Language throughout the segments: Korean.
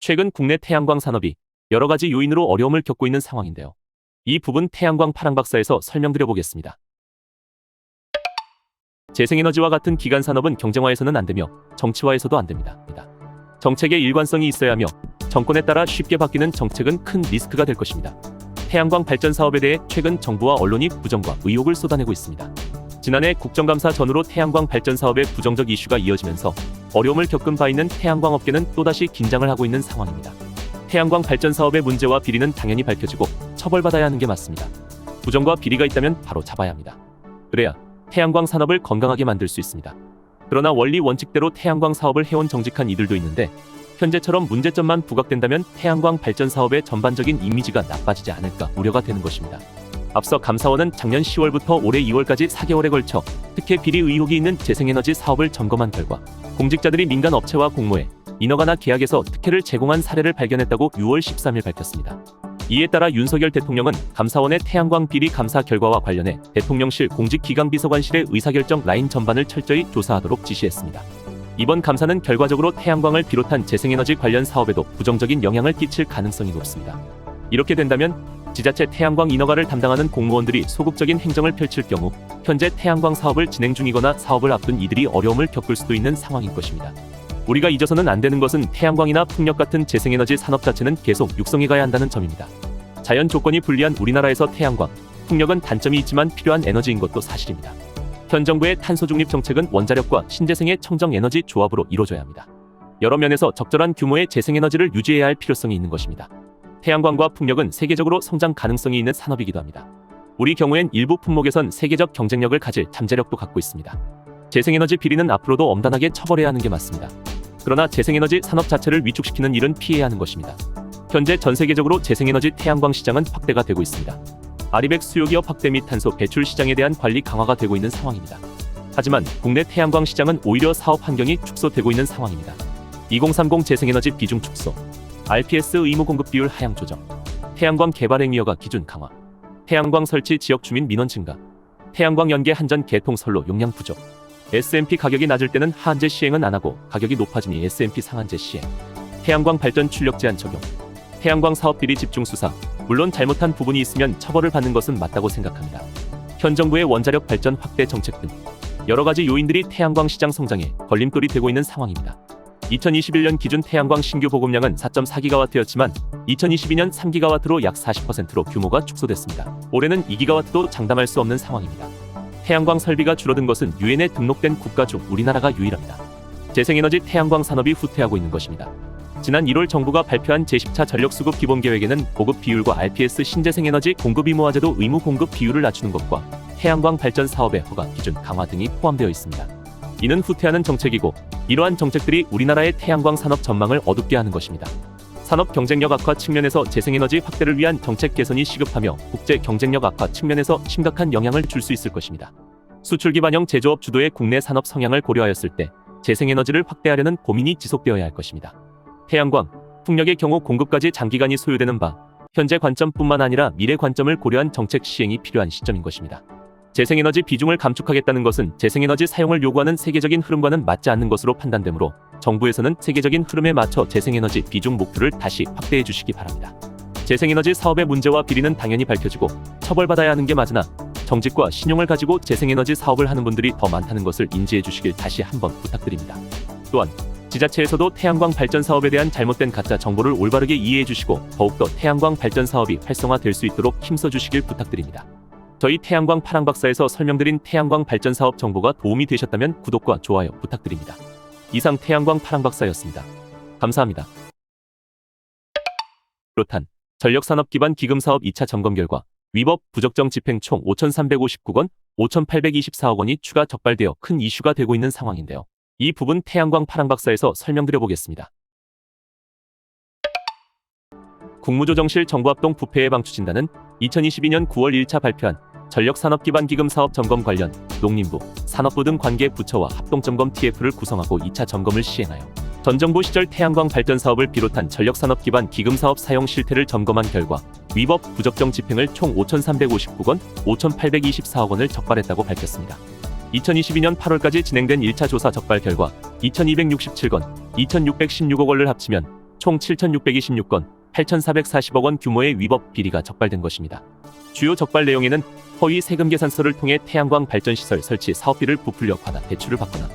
최근 국내 태양광 산업이 여러 가지 요인으로 어려움을 겪고 있는 상황인데요. 이 부분 태양광 파랑박사에서 설명드려 보겠습니다. 재생에너지와 같은 기간 산업은 경쟁화해서는 안 되며 정치화해서도 안 됩니다. 정책의 일관성이 있어야 하며 정권에 따라 쉽게 바뀌는 정책은 큰 리스크가 될 것입니다. 태양광 발전 사업에 대해 최근 정부와 언론이 부정과 의혹을 쏟아내고 있습니다. 지난해 국정감사 전후로 태양광 발전 사업의 부정적 이슈가 이어지면서 어려움을 겪은 바 있는 태양광 업계는 또다시 긴장을 하고 있는 상황입니다. 태양광 발전 사업의 문제와 비리는 당연히 밝혀지고 처벌받아야 하는 게 맞습니다. 부정과 비리가 있다면 바로 잡아야 합니다. 그래야 태양광 산업을 건강하게 만들 수 있습니다. 그러나 원리 원칙대로 태양광 사업을 해온 정직한 이들도 있는데 현재처럼 문제점만 부각된다면 태양광 발전 사업의 전반적인 이미지가 나빠지지 않을까 우려가 되는 것입니다. 앞서 감사원은 작년 10월부터 올해 2월까지 4개월에 걸쳐 특혜 비리 의혹이 있는 재생에너지 사업을 점검한 결과 공직자들이 민간 업체와 공모해 인허가나 계약에서 특혜를 제공한 사례를 발견했다고 6월 13일 밝혔습니다. 이에 따라 윤석열 대통령은 감사원의 태양광 비리 감사 결과와 관련해 대통령실 공직기강비서관실의 의사결정 라인 전반을 철저히 조사하도록 지시했습니다. 이번 감사는 결과적으로 태양광을 비롯한 재생에너지 관련 사업에도 부정적인 영향을 끼칠 가능성이 높습니다. 이렇게 된다면 지자체 태양광 인허가를 담당하는 공무원들이 소극적인 행정을 펼칠 경우 현재 태양광 사업을 진행 중이거나 사업을 앞둔 이들이 어려움을 겪을 수도 있는 상황인 것입니다. 우리가 잊어서는 안 되는 것은 태양광이나 풍력 같은 재생에너지 산업 자체는 계속 육성해 가야 한다는 점입니다. 자연 조건이 불리한 우리나라에서 태양광, 풍력은 단점이 있지만 필요한 에너지인 것도 사실입니다. 현 정부의 탄소 중립 정책은 원자력과 신재생의 청정 에너지 조합으로 이루어져야 합니다. 여러 면에서 적절한 규모의 재생에너지를 유지해야 할 필요성이 있는 것입니다. 태양광과 풍력은 세계적으로 성장 가능성이 있는 산업이기도 합니다. 우리 경우엔 일부 품목에선 세계적 경쟁력을 가질 잠재력도 갖고 있습니다. 재생에너지 비리는 앞으로도 엄단하게 처벌해야 하는 게 맞습니다. 그러나 재생에너지 산업 자체를 위축시키는 일은 피해야 하는 것입니다. 현재 전 세계적으로 재생에너지 태양광 시장은 확대가 되고 있습니다. 아리백 수요기업 확대 및 탄소 배출 시장에 대한 관리 강화가 되고 있는 상황입니다. 하지만 국내 태양광 시장은 오히려 사업 환경이 축소되고 있는 상황입니다. 2030 재생에너지 비중 축소, RPS 의무 공급 비율 하향 조정, 태양광 개발 행위허가 기준 강화, 태양광 설치 지역 주민 민원 증가, 태양광 연계 한전 개통 선로 용량 부족, SMP 가격이 낮을 때는 하한제 시행은 안 하고 가격이 높아지니 SMP 상한제 시행, 태양광 발전 출력 제한 적용, 태양광 사업 비리 집중 수사, 물론 잘못한 부분이 있으면 처벌을 받는 것은 맞다고 생각합니다. 현 정부의 원자력 발전 확대 정책 등 여러 가지 요인들이 태양광 시장 성장에 걸림돌이 되고 있는 상황입니다. 2021년 기준 태양광 신규 보급량은 4.4GW였지만 2022년 3GW로 약 40%로 규모가 축소됐습니다. 올해는 2GW도 장담할 수 없는 상황입니다. 태양광 설비가 줄어든 것은 유엔에 등록된 국가 중 우리나라가 유일합니다. 재생에너지 태양광 산업이 후퇴하고 있는 것입니다. 지난 1월 정부가 발표한 제10차 전력수급 기본계획에는 보급 비율과 RPS 신재생에너지 공급 의무화제도 의무 공급 비율을 낮추는 것과 태양광 발전 사업의 허가 기준 강화 등이 포함되어 있습니다. 이는 후퇴하는 정책이고 이러한 정책들이 우리나라의 태양광 산업 전망을 어둡게 하는 것입니다. 산업 경쟁력 악화 측면에서 재생에너지 확대를 위한 정책 개선이 시급하며 국제 경쟁력 악화 측면에서 심각한 영향을 줄 수 있을 것입니다. 수출 기반형 제조업 주도의 국내 산업 성향을 고려하였을 때 재생에너지를 확대하려는 고민이 지속되어야 할 것입니다. 태양광, 풍력의 경우 공급까지 장기간이 소요되는 바 현재 관점뿐만 아니라 미래 관점을 고려한 정책 시행이 필요한 시점인 것입니다. 재생에너지 비중을 감축하겠다는 것은 재생에너지 사용을 요구하는 세계적인 흐름과는 맞지 않는 것으로 판단되므로 정부에서는 세계적인 흐름에 맞춰 재생에너지 비중 목표를 다시 확대해 주시기 바랍니다. 재생에너지 사업의 문제와 비리는 당연히 밝혀지고 처벌받아야 하는 게 맞으나 정직과 신용을 가지고 재생에너지 사업을 하는 분들이 더 많다는 것을 인지해 주시길 다시 한번 부탁드립니다. 또한 지자체에서도 태양광 발전 사업에 대한 잘못된 가짜 정보를 올바르게 이해해 주시고 더욱더 태양광 발전 사업이 활성화될 수 있도록 힘써 주시길 부탁드립니다. 저희 태양광 파랑박사에서 설명드린 태양광 발전 사업 정보가 도움이 되셨다면 구독과 좋아요 부탁드립니다. 이상 태양광 파랑박사였습니다. 감사합니다. 비롯한 전력산업 기반 기금 사업 2차 점검 결과 위법 부적정 집행 총 5,359건 5,824억 원이 추가 적발되어 큰 이슈가 되고 있는 상황인데요. 이 부분 태양광 파랑박사에서 설명드려 보겠습니다. 국무조정실 정부합동 부패 예방 추진단은 2022년 9월 1차 발표한 전력산업기반기금 사업 점검 관련 농림부, 산업부 등 관계 부처와 합동점검 TF를 구성하고 2차 점검을 시행하여 전 정부 시절 태양광 발전 사업을 비롯한 전력산업기반 기금 사업 사용 실태를 점검한 결과 위법 부적정 집행을 총 5,359건 5,824억 원을 적발했다고 밝혔습니다. 2022년 8월까지 진행된 1차 조사 적발 결과 2,267건 2,616억 원을 합치면 총 7,626건, 8,440억 원 규모의 위법 비리가 적발된 것입니다. 주요 적발 내용에는 허위 세금 계산서를 통해 태양광 발전시설 설치 사업비를 부풀려 받아 대출을 받거나,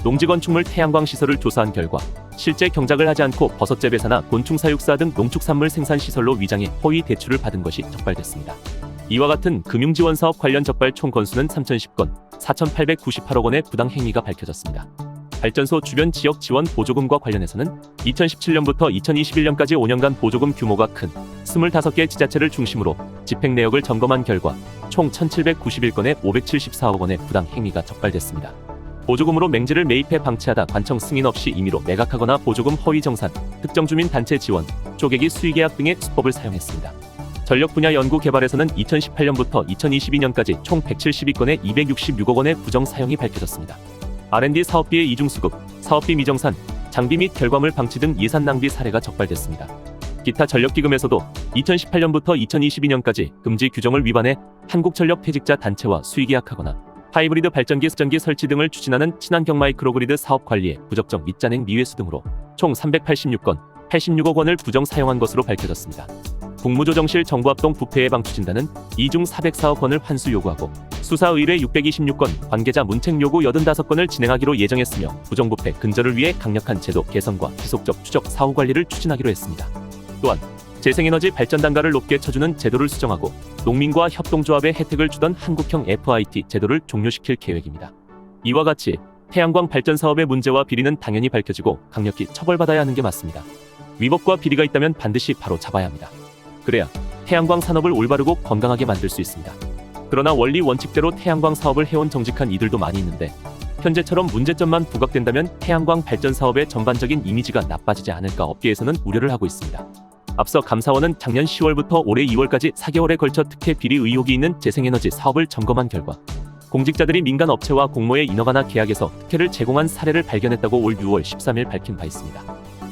농지 건축물 태양광 시설을 조사한 결과 실제 경작을 하지 않고 버섯 재배사나 곤충 사육사 등 농축산물 생산 시설로 위장해 허위 대출을 받은 것이 적발됐습니다. 이와 같은 금융지원 사업 관련 적발 총 건수는 3,010건, 4,898억 원의 부당 행위가 밝혀졌습니다. 발전소 주변 지역 지원 보조금과 관련해서는 2017년부터 2021년까지 5년간 보조금 규모가 큰 25개 지자체를 중심으로 집행 내역을 점검한 결과 총 1,791건의 574억 원의 부당 행위가 적발됐습니다. 보조금으로 맹지를 매입해 방치하다 관청 승인 없이 임의로 매각하거나 보조금 허위 정산, 특정 주민 단체 지원, 쪼개기 수의계약 등의 수법을 사용했습니다. 전력 분야 연구 개발에서는 2018년부터 2022년까지 총 172건의 266억 원의 부정 사용이 밝혀졌습니다. R&D 사업비의 이중수급, 사업비 미정산, 장비 및 결과물 방치 등 예산 낭비 사례가 적발됐습니다. 기타 전력기금에서도 2018년부터 2022년까지 금지 규정을 위반해 한국전력 퇴직자 단체와 수의계약하거나 하이브리드 발전기 설치 등을 추진하는 친환경 마이크로그리드 사업 관리에 부적정 및 잔행 미회수 등으로 총 386건, 86억 원을 부정 사용한 것으로 밝혀졌습니다. 국무조정실 정부합동 부패 예방 추진단은 이 중 404억 원을 환수 요구하고 수사의뢰 626건, 관계자 문책 요구 85건을 진행하기로 예정했으며 부정부패 근절을 위해 강력한 제도 개선과 지속적 추적 사후 관리를 추진하기로 했습니다. 또한 재생에너지 발전 단가를 높게 쳐주는 제도를 수정하고 농민과 협동조합에 혜택을 주던 한국형 FIT 제도를 종료시킬 계획입니다. 이와 같이 태양광 발전 사업의 문제와 비리는 당연히 밝혀지고 강력히 처벌받아야 하는 게 맞습니다. 위법과 비리가 있다면 반드시 바로 잡아야 합니다. 그래야 태양광 산업을 올바르고 건강하게 만들 수 있습니다. 그러나 원리 원칙대로 태양광 사업을 해온 정직한 이들도 많이 있는데 현재처럼 문제점만 부각된다면 태양광 발전 사업의 전반적인 이미지가 나빠지지 않을까 업계에서는 우려를 하고 있습니다. 앞서 감사원은 작년 10월부터 올해 2월까지 4개월에 걸쳐 특혜 비리 의혹이 있는 재생에너지 사업을 점검한 결과 공직자들이 민간 업체와 공모에 인허가나 계약에서 특혜를 제공한 사례를 발견했다고 올 6월 13일 밝힌 바 있습니다.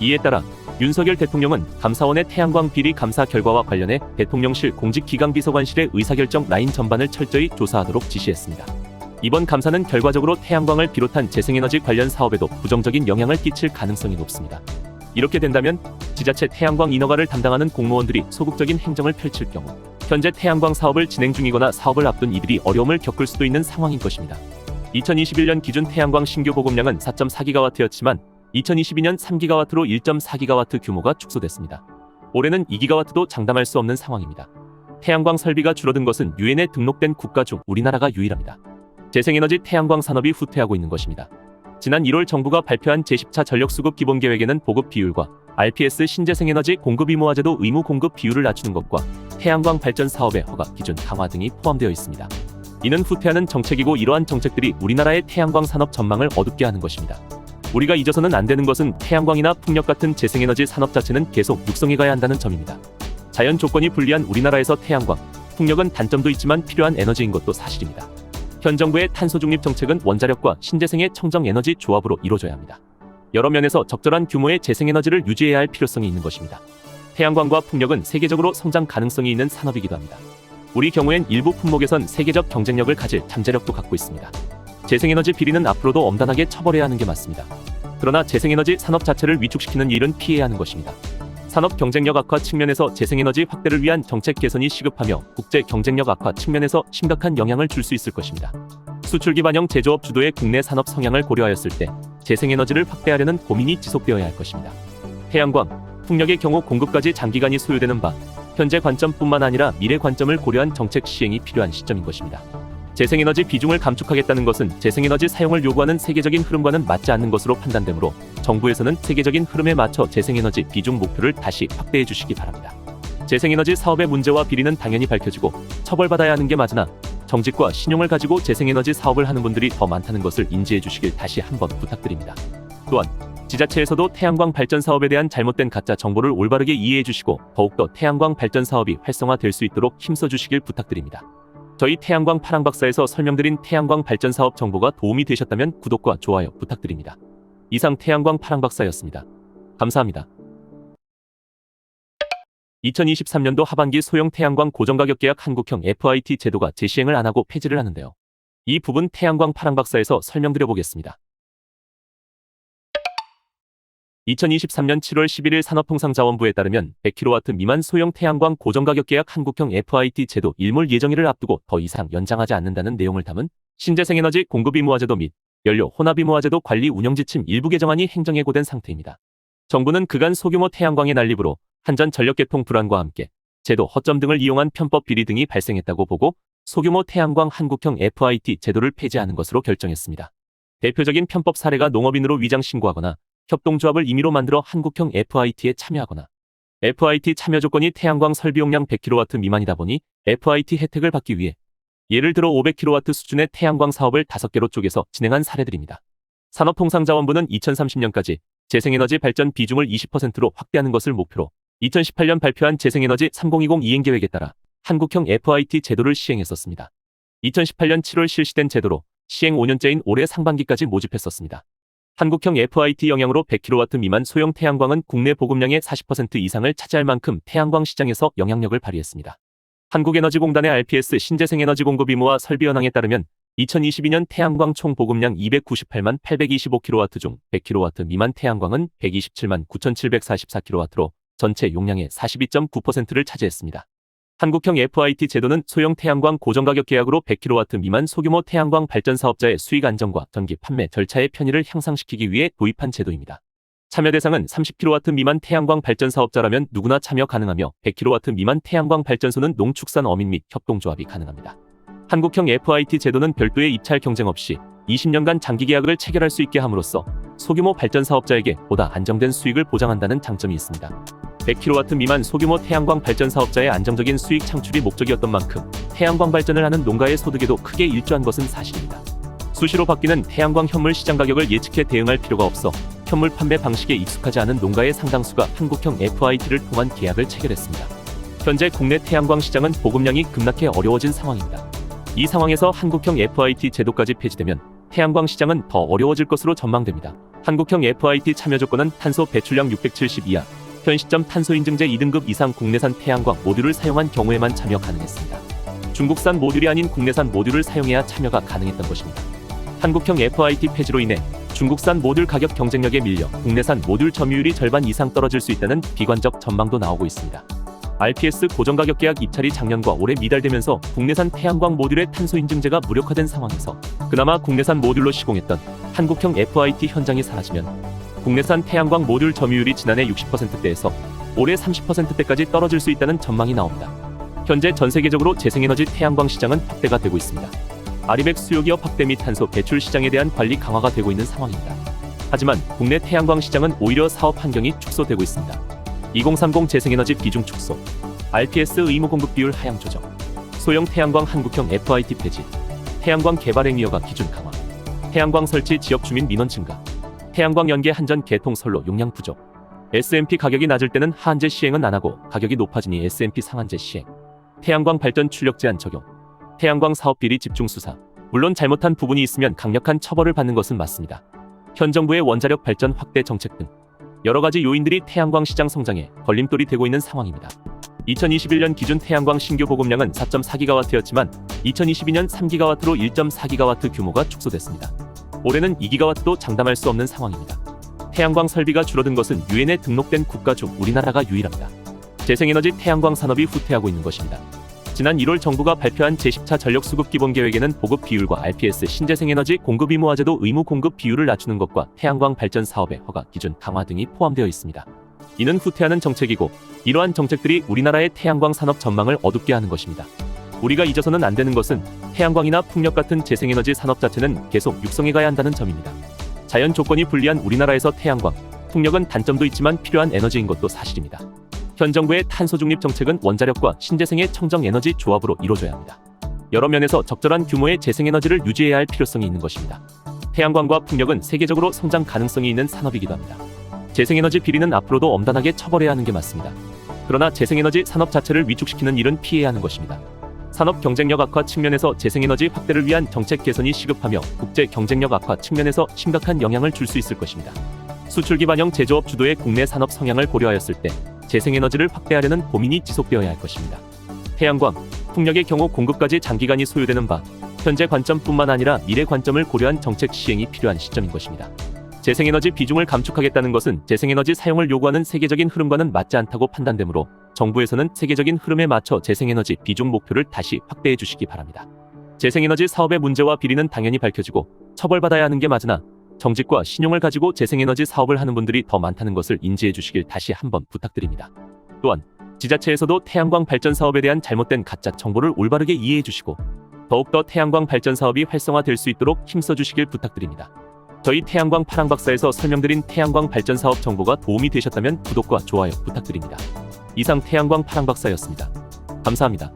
이에 따라 윤석열 대통령은 감사원의 태양광 비리 감사 결과와 관련해 대통령실 공직기강비서관실의 의사결정 라인 전반을 철저히 조사하도록 지시했습니다. 이번 감사는 결과적으로 태양광을 비롯한 재생에너지 관련 사업에도 부정적인 영향을 끼칠 가능성이 높습니다. 이렇게 된다면 지자체 태양광 인허가를 담당하는 공무원들이 소극적인 행정을 펼칠 경우 현재 태양광 사업을 진행 중이거나 사업을 앞둔 이들이 어려움을 겪을 수도 있는 상황인 것입니다. 2021년 기준 태양광 신규 보급량은 4.4기가와트였지만 2022년 3기가와트로 1.4기가와트 규모가 축소됐습니다. 올해는 2기가와트도 장담할 수 없는 상황입니다. 태양광 설비가 줄어든 것은 유엔에 등록된 국가 중 우리나라가 유일합니다. 재생에너지 태양광 산업이 후퇴하고 있는 것입니다. 지난 1월 정부가 발표한 제10차 전력수급 기본계획에는 보급 비율과 RPS 신재생에너지 공급 의무화제도 의무 공급 비율을 낮추는 것과 태양광 발전 사업의 허가 기준 강화 등이 포함되어 있습니다. 이는 후퇴하는 정책이고 이러한 정책들이 우리나라의 태양광 산업 전망을 어둡게 하는 것입니다. 우리가 잊어서는 안 되는 것은 태양광이나 풍력 같은 재생에너지 산업 자체는 계속 육성해 가야 한다는 점입니다. 자연 조건이 불리한 우리나라에서 태양광, 풍력은 단점도 있지만 필요한 에너지인 것도 사실입니다. 현 정부의 탄소 중립 정책은 원자력과 신재생의 청정 에너지 조합으로 이루어져야 합니다. 여러 면에서 적절한 규모의 재생에너지를 유지해야 할 필요성이 있는 것입니다. 태양광과 풍력은 세계적으로 성장 가능성이 있는 산업이기도 합니다. 우리 경우엔 일부 품목에선 세계적 경쟁력을 가질 잠재력도 갖고 있습니다. 재생에너지 비리는 앞으로도 엄단하게 처벌해야 하는 게 맞습니다. 그러나 재생에너지 산업 자체를 위축시키는 일은 피해야 하는 것입니다. 산업 경쟁력 악화 측면에서 재생에너지 확대를 위한 정책 개선이 시급하며 국제 경쟁력 악화 측면에서 심각한 영향을 줄 수 있을 것입니다. 수출 기반형 제조업 주도의 국내 산업 성향을 고려하였을 때 재생에너지를 확대하려는 고민이 지속되어야 할 것입니다. 태양광, 풍력의 경우 공급까지 장기간이 소요되는 바 현재 관점뿐만 아니라 미래 관점을 고려한 정책 시행이 필요한 시점인 것입니다. 재생에너지 비중을 감축하겠다는 것은 재생에너지 사용을 요구하는 세계적인 흐름과는 맞지 않는 것으로 판단되므로 정부에서는 세계적인 흐름에 맞춰 재생에너지 비중 목표를 다시 확대해 주시기 바랍니다. 재생에너지 사업의 문제와 비리는 당연히 밝혀지고 처벌받아야 하는 게 맞으나 정직과 신용을 가지고 재생에너지 사업을 하는 분들이 더 많다는 것을 인지해 주시길 다시 한번 부탁드립니다. 또한 지자체에서도 태양광 발전 사업에 대한 잘못된 가짜 정보를 올바르게 이해해 주시고 더욱더 태양광 발전 사업이 활성화될 수 있도록 힘써 주시길 부탁드립니다. 저희 태양광 파랑박사에서 설명드린 태양광 발전 사업 정보가 도움이 되셨다면 구독과 좋아요 부탁드립니다. 이상 태양광 파랑박사였습니다. 감사합니다. 2023년도 하반기 소형 태양광 고정가격 계약 한국형 FIT 제도가 재시행을 안 하고 폐지를 하는데요. 이 부분 태양광 파랑박사에서 설명드려 보겠습니다. 2023년 7월 11일 산업통상자원부에 따르면 100kW 미만 소형 태양광 고정가격 계약 한국형 FIT 제도 일몰 예정일을 앞두고 더 이상 연장하지 않는다는 내용을 담은 신재생에너지 공급의무화제도 및 연료 혼합의무화제도 관리 운영 지침 일부 개정안이 행정 예고된 상태입니다. 정부는 그간 소규모 태양광의 난립으로 한전 전력 개통 불안과 함께 제도 허점 등을 이용한 편법 비리 등이 발생했다고 보고 소규모 태양광 한국형 FIT 제도를 폐지하는 것으로 결정했습니다. 대표적인 편법 사례가 농업인으로 위장 신고하거나 협동조합을 임의로 만들어 한국형 FIT에 참여하거나 FIT 참여 조건이 태양광 설비 용량 100kW 미만이다 보니 FIT 혜택을 받기 위해 예를 들어 500kW 수준의 태양광 사업을 5개로 쪼개서 진행한 사례들입니다. 산업통상자원부는 2030년까지 재생에너지 발전 비중을 20%로 확대하는 것을 목표로 2018년 발표한 재생에너지 3020 이행계획에 따라 한국형 FIT 제도를 시행했었습니다. 2018년 7월 실시된 제도로 시행 5년째인 올해 상반기까지 모집했었습니다. 한국형 FIT 영향으로 100kW 미만 소형 태양광은 국내 보급량의 40% 이상을 차지할 만큼 태양광 시장에서 영향력을 발휘했습니다. 한국에너지공단의 RPS 신재생에너지 공급 의무화 설비 현황에 따르면 2022년 태양광 총 보급량 298만 825kW 중 100kW 미만 태양광은 127만 9,744kW로 전체 용량의 42.9%를 차지했습니다. 한국형 FIT 제도는 소형 태양광 고정가격 계약으로 100kW 미만 소규모 태양광 발전 사업자의 수익 안정과 전기 판매 절차의 편의를 향상시키기 위해 도입한 제도입니다. 참여 대상은 30kW 미만 태양광 발전 사업자라면 누구나 참여 가능하며 100kW 미만 태양광 발전소는 농축산 어민 및 협동조합이 가능합니다. 한국형 FIT 제도는 별도의 입찰 경쟁 없이 20년간 장기 계약을 체결할 수 있게 함으로써 소규모 발전 사업자에게 보다 안정된 수익을 보장한다는 장점이 있습니다. 100kW 미만 소규모 태양광 발전 사업자의 안정적인 수익 창출이 목적이었던 만큼 태양광 발전을 하는 농가의 소득에도 크게 일조한 것은 사실입니다. 수시로 바뀌는 태양광 현물 시장 가격을 예측해 대응할 필요가 없어 현물 판매 방식에 익숙하지 않은 농가의 상당수가 한국형 FIT를 통한 계약을 체결했습니다. 현재 국내 태양광 시장은 보급량이 급락해 어려워진 상황입니다. 이 상황에서 한국형 FIT 제도까지 폐지되면 태양광 시장은 더 어려워질 것으로 전망됩니다. 한국형 FIT 참여 조건은 탄소 배출량 670 이하, 현 시점 탄소인증제 2등급 이상 국내산 태양광 모듈을 사용한 경우에만 참여 가능했습니다. 중국산 모듈이 아닌 국내산 모듈을 사용해야 참여가 가능했던 것입니다. 한국형 FIT 폐지로 인해 중국산 모듈 가격 경쟁력에 밀려 국내산 모듈 점유율이 절반 이상 떨어질 수 있다는 비관적 전망도 나오고 있습니다. RPS 고정가격 계약 입찰이 작년과 올해 미달되면서 국내산 태양광 모듈의 탄소인증제가 무력화된 상황에서 그나마 국내산 모듈로 시공했던 한국형 FIT 현장이 사라지면 국내산 태양광 모듈 점유율이 지난해 60%대에서 올해 30%대까지 떨어질 수 있다는 전망이 나옵니다. 현재 전 세계적으로 재생에너지 태양광 시장은 확대가 되고 있습니다. 아리백 수요기업 확대 및 탄소 배출 시장에 대한 관리 강화가 되고 있는 상황입니다. 하지만 국내 태양광 시장은 오히려 사업 환경이 축소되고 있습니다. 2030 재생에너지 비중 축소, RPS 의무 공급 비율 하향 조정, 소형 태양광 한국형 FIT 폐지, 태양광 개발 행위허가 기준 강화, 태양광 설치 지역 주민 민원 증가, 태양광 연계 한전 개통 선로 용량 부족, SMP 가격이 낮을 때는 하한제 시행은 안하고 가격이 높아지니 SMP 상한제 시행, 태양광 발전 출력 제한 적용, 태양광 사업 비리 집중 수사. 물론 잘못한 부분이 있으면 강력한 처벌을 받는 것은 맞습니다. 현 정부의 원자력 발전 확대 정책 등 여러 가지 요인들이 태양광 시장 성장에 걸림돌이 되고 있는 상황입니다. 2021년 기준 태양광 신규 보급량은 4.4GW였지만 2022년 3GW로 1.4GW 규모가 축소됐습니다. 올해는 2GW도 장담할 수 없는 상황입니다. 태양광 설비가 줄어든 것은 유엔에 등록된 국가 중 우리나라가 유일합니다. 재생에너지 태양광 산업이 후퇴하고 있는 것입니다. 지난 1월 정부가 발표한 제10차 전력수급 기본계획에는 보급 비율과 RPS 신재생에너지 공급 의무화제도 의무 공급 비율을 낮추는 것과 태양광 발전 사업의 허가 기준 강화 등이 포함되어 있습니다. 이는 후퇴하는 정책이고 이러한 정책들이 우리나라의 태양광 산업 전망을 어둡게 하는 것입니다. 우리가 잊어서는 안 되는 것은 태양광이나 풍력 같은 재생에너지 산업 자체는 계속 육성해 가야 한다는 점입니다. 자연 조건이 불리한 우리나라에서 태양광, 풍력은 단점도 있지만 필요한 에너지인 것도 사실입니다. 현 정부의 탄소 중립 정책은 원자력과 신재생의 청정 에너지 조합으로 이루어져야 합니다. 여러 면에서 적절한 규모의 재생에너지를 유지해야 할 필요성이 있는 것입니다. 태양광과 풍력은 세계적으로 성장 가능성이 있는 산업이기도 합니다. 재생에너지 비리는 앞으로도 엄단하게 처벌해야 하는 게 맞습니다. 그러나 재생에너지 산업 자체를 위축시키는 일은 피해야 하는 것입니다. 산업 경쟁력 악화 측면에서 재생에너지 확대를 위한 정책 개선이 시급하며 국제 경쟁력 악화 측면에서 심각한 영향을 줄 수 있을 것입니다. 수출 기반형 제조업 주도의 국내 산업 성향을 고려하였을 때 재생에너지를 확대하려는 고민이 지속되어야 할 것입니다. 태양광, 풍력의 경우 공급까지 장기간이 소요되는 바, 현재 관점뿐만 아니라 미래 관점을 고려한 정책 시행이 필요한 시점인 것입니다. 재생에너지 비중을 감축하겠다는 것은 재생에너지 사용을 요구하는 세계적인 흐름과는 맞지 않다고 판단되므로 정부에서는 세계적인 흐름에 맞춰 재생에너지 비중 목표를 다시 확대해 주시기 바랍니다. 재생에너지 사업의 문제와 비리는 당연히 밝혀지고 처벌받아야 하는 게 맞으나 정직과 신용을 가지고 재생에너지 사업을 하는 분들이 더 많다는 것을 인지해 주시길 다시 한번 부탁드립니다. 또한 지자체에서도 태양광 발전 사업에 대한 잘못된 가짜 정보를 올바르게 이해해 주시고 더욱더 태양광 발전 사업이 활성화될 수 있도록 힘써 주시길 부탁드립니다. 저희 태양광 파랑박사에서 설명드린 태양광 발전 사업 정보가 도움이 되셨다면 구독과 좋아요 부탁드립니다. 이상 태양광 파랑박사였습니다. 감사합니다.